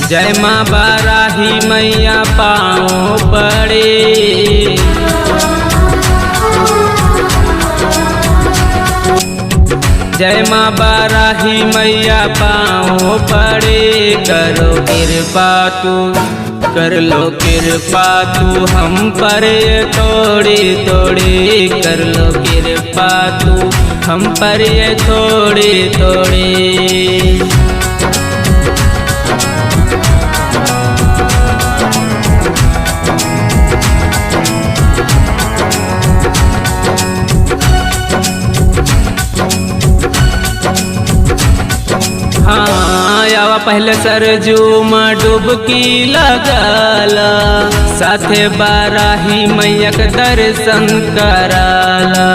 जय माँ बाराही मैया पाँव पड़े। जय माँ बाराही मैया पाँव पड़े। करो कृपा तू, कर लो कृपा तू हम पर ये थोड़ी थोड़ी। कर लो कृपा तू हम पर ये थोड़ी थोड़ी। हाँ आवा पहले सरजू में डुबकी लगाला। साथे बाराही मैया के दर्शन कराला।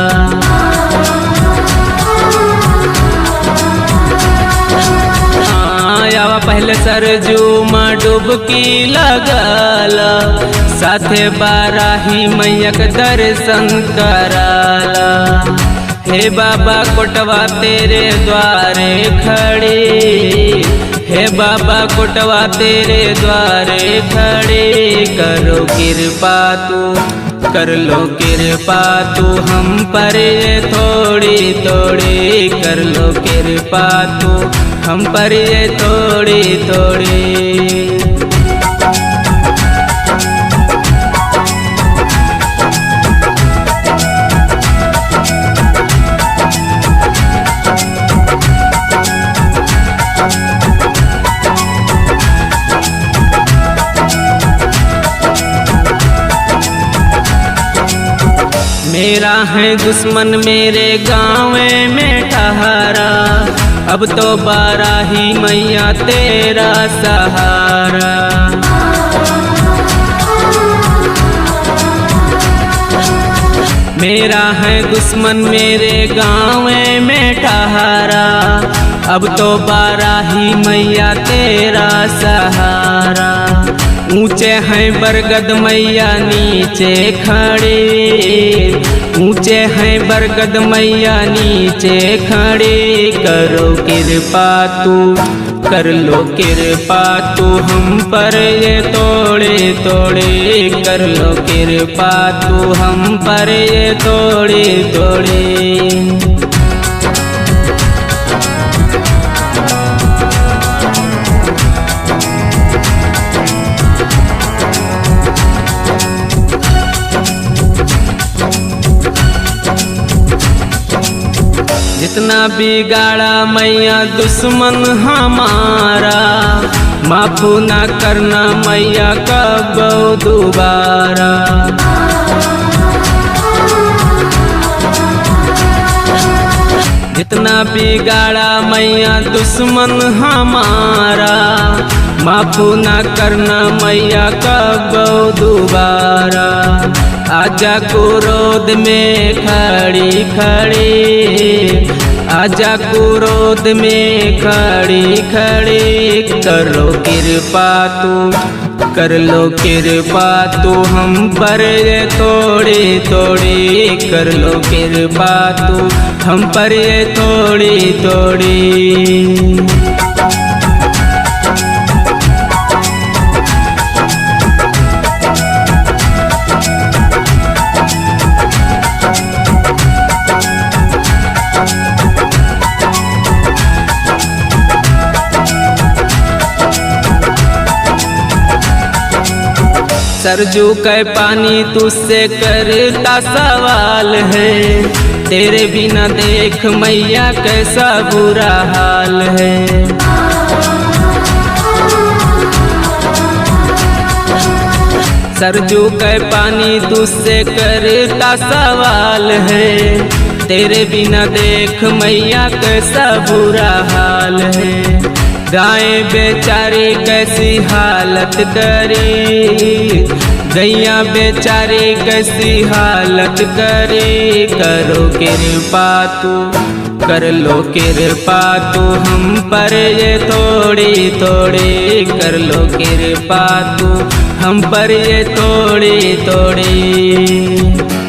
हाँ आवा पहले सरजू में डुबकी लगाला। साथे बाराही मैया के दर्शन कराला। हे बाबा कोटवा तेरे द्वारे खड़े। हे बाबा कोटवा तेरे द्वारे खड़े। करो कृपा तू, कर लो कृपा तू हम पर ये थोड़ी थोड़ी। कर लो कृपा तू हम पर ये थोड़ी थोड़ी। मेरा है दुश्मन मेरे गाँव में ठहरा। अब तो बाराही मैया तेरा सहारा। मेरा है दुश्मन मेरे गाँव में ठहरा। अब तो बाराही मैया तेरा सहारा। ऊंचे हैं बरगद मैया नीचे खड़े। ऊंचे हैं बरगद मैया नीचे खड़े। करो कृपा तू, कर लो कृपा तू हम पर ये थोड़े थोड़े। कर लो कृपा तू हम पर ये थोड़े थोड़े। जितना बिगाड़ा मैया दुश्मन हमारा। माफ ना करना मैया कब दोबारा। जितना बिगाड़ा मैया दुश्मन हमारा। माफ ना करना मैया कब दोबारा। आजा क्रोध में खड़ी खड़ी। आजा क्रोध में खड़ी खड़ी। करो कृपा तू, कर लो कृपा तू हम पर ये थोड़ी थोड़ी। कर लो कृपा तू हम पर ये थोड़ी थोड़ी। सरजू के पानी तुझसे करता सवाल है। तेरे बिना देख मैया कैसा बुरा हाल है। सरजू के पानी तुझसे करता सवाल है। तेरे बिना देख मैया कैसा बुरा हाल है। गाय बेचारी कैसी हालत करे। गैया बेचारी कैसी हालत करे। करो कृपा तू, कर लो कृपा तू हम पर ये थोड़ी थोड़ी। कर लो कृपा तू हम पर ये थोड़ी थोड़ी।